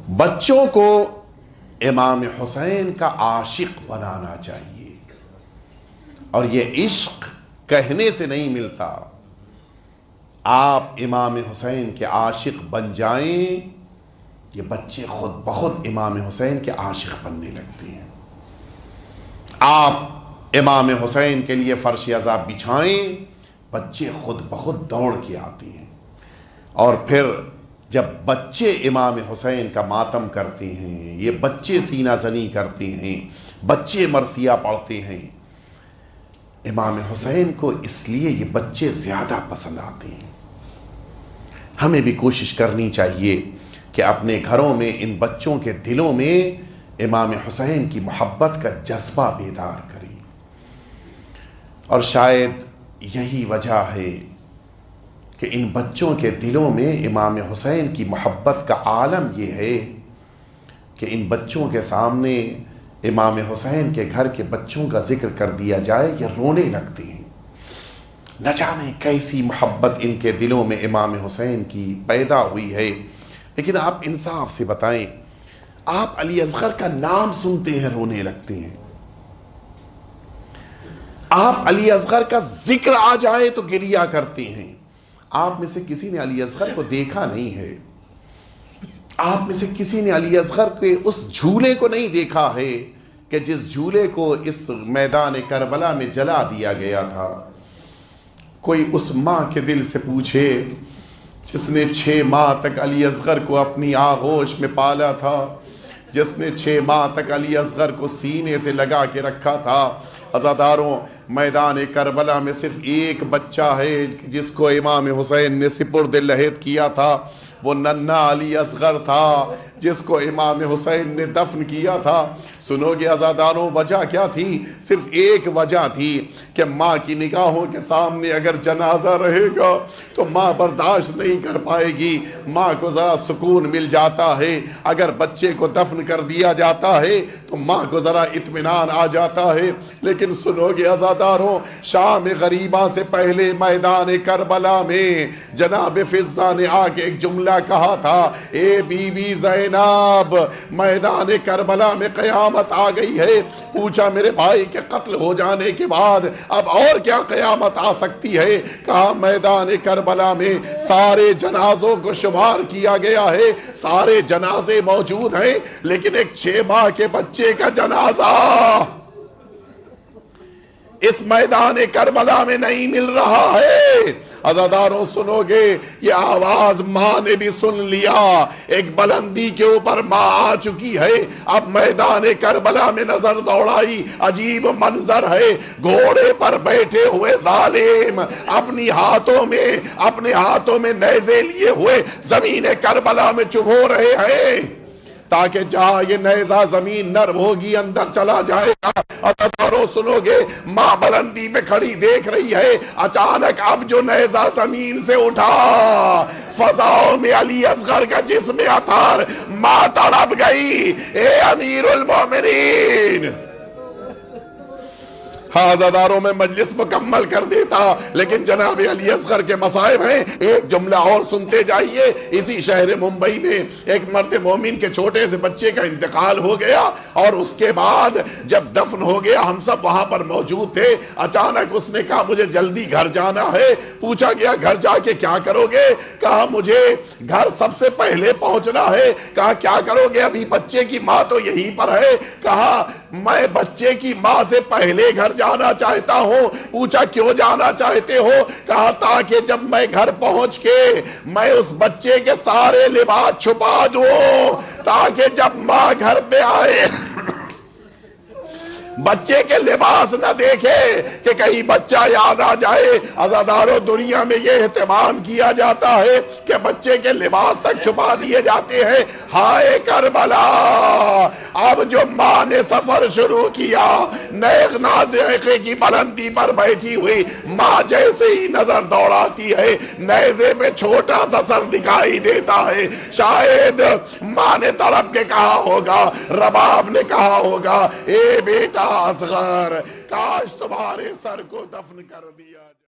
بچوں کو امام حسین کا عاشق بنانا چاہیے، اور یہ عشق کہنے سے نہیں ملتا۔ آپ امام حسین کے عاشق بن جائیں، یہ بچے خود بخود امام حسین کے عاشق بننے لگتے ہیں۔ آپ امام حسین کے لیے فرش عذاب بچھائیں، بچے خود بخود دوڑ کے آتے ہیں۔ اور پھر جب بچے امام حسین کا ماتم کرتے ہیں، یہ بچے سینہ زنی کرتے ہیں، بچے مرثیہ پڑھتے ہیں، امام حسین کو اس لیے یہ بچے زیادہ پسند آتے ہیں۔ ہمیں بھی کوشش کرنی چاہیے کہ اپنے گھروں میں ان بچوں کے دلوں میں امام حسین کی محبت کا جذبہ بیدار کریں۔ اور شاید یہی وجہ ہے کہ ان بچوں کے دلوں میں امام حسین کی محبت کا عالم یہ ہے کہ ان بچوں کے سامنے امام حسین کے گھر کے بچوں کا ذکر کر دیا جائے، یہ رونے لگتے ہیں۔ نہ جانے کیسی محبت ان کے دلوں میں امام حسین کی پیدا ہوئی ہے۔ لیکن آپ انصاف سے بتائیں، آپ علی اصغر کا نام سنتے ہیں رونے لگتے ہیں، آپ علی اصغر کا ذکر آ جائے تو گریہ کرتے ہیں۔ آپ میں سے کسی نے علی اصغر کو دیکھا نہیں ہے، آپ میں سے کسی نے علی اصغر کے اس جھولے کو نہیں دیکھا ہے کہ جس جھولے کو اس میدان کربلا میں جلا دیا گیا تھا۔ کوئی اس ماں کے دل سے پوچھے جس نے 6 ماہ تک علی اصغر کو اپنی آغوش میں پالا تھا، جس نے 6 ماہ تک علی اصغر کو سینے سے لگا کے رکھا تھا۔ عزاداروں، میدان کربلا میں صرف ایک بچہ ہے جس کو امام حسین نے سپرد لحد کیا تھا، وہ ننھا علی اصغر تھا جس کو امام حسین نے دفن کیا تھا۔ سنو گے عزاداروں، وجہ کیا تھی؟ صرف ایک وجہ تھی کہ ماں کی نگاہوں کے سامنے اگر جنازہ رہے گا تو ماں برداشت نہیں کر پائے گی، ماں کو ذرا سکون مل جاتا ہے۔ اگر بچے کو دفن کر دیا جاتا ہے تو ماں کو ذرا اطمینان آ جاتا ہے۔ لیکن سنو گے عزاداروں، شام غریبہ سے پہلے میدان کربلا میں جناب فضہ نے آ کے ایک جملہ کہا تھا، اے بی بی زینب، میدان کربلا میں قیامت آ گئی ہے۔ پوچھا میرے بھائی کے قتل ہو جانے کے بعد اب اور کیا قیامت آ سکتی ہے؟ کہا میدان کربلا میں سارے جنازوں کو شمار کیا گیا ہے، سارے جنازے موجود ہیں، لیکن ایک 6 ماہ کے بچے کا جنازہ اس میدان کربلا میں نہیں مل رہا ہے۔ عزاداروں سنو گے، یہ آواز ماں نے بھی سن لیا، ایک بلندی کے اوپر ماں آ چکی ہے۔ اب میدان کربلا میں نظر دوڑائی، عجیب منظر ہے، گھوڑے پر بیٹھے ہوئے ظالم اپنے ہاتھوں میں نیزے لیے ہوئے زمین کربلا میں چبھو رہے ہیں تاکہ جہاں یہ نیزہ زمین نرم ہوگی اندر چلا جائے گا۔ عزاداروں سنو گے، ماں بلندی پہ کھڑی دیکھ رہی ہے، اچانک اب جو نیزہ زمین سے اٹھا، فضاؤں میں علی اصغر کا جسم اطہر، ماں تڑپ گئی، اے امیر المومنین۔ ہاں عزاداروں میں مجلس مکمل کر دیتا، لیکن جناب علی اصغر کے مصائب ہیں، ایک جملہ اور سنتے جائیے۔ اسی شہر ممبئی میں ایک مرد مومن کے چھوٹے سے بچے کا انتقال ہو گیا، اور اس کے بعد جب دفن ہو گیا ہم سب وہاں پر موجود تھے۔ اچانک اس نے کہا مجھے جلدی گھر جانا ہے۔ پوچھا گیا گھر جا کے کیا کرو گے؟ کہا مجھے گھر سب سے پہلے پہنچنا ہے۔ کہا کیا کرو گے؟ ابھی بچے کی ماں تو یہیں پر ہے۔ کہا میں بچے کی ماں سے پہلے گھر جانا چاہتا ہوں۔ پوچھا کیوں جانا چاہتے ہو؟ کہا تاکہ جب میں گھر پہنچ کے میں اس بچے کے سارے لباس چھپا دوں، تاکہ جب ماں گھر پہ آئے بچے کے لباس نہ دیکھے کہ کہیں بچہ یاد آ جائے۔ عزاداروں دنیا میں یہ اہتمام کیا جاتا ہے کہ بچے کے لباس تک چھپا دیے جاتے ہیں۔ ہائے کربلا، اب جو ماں نے سفر شروع کیا، نیغ نازعے کی بلندی پر بیٹھی ہوئی ماں جیسے ہی نظر دوڑاتی ہے، نیزے پہ چھوٹا سا سر دکھائی دیتا ہے۔ شاید ماں نے تڑپ کے کہا ہوگا، رباب نے کہا ہوگا، اے بیٹا اصغر، کاش تمہارے سر کو دفن کر دیا۔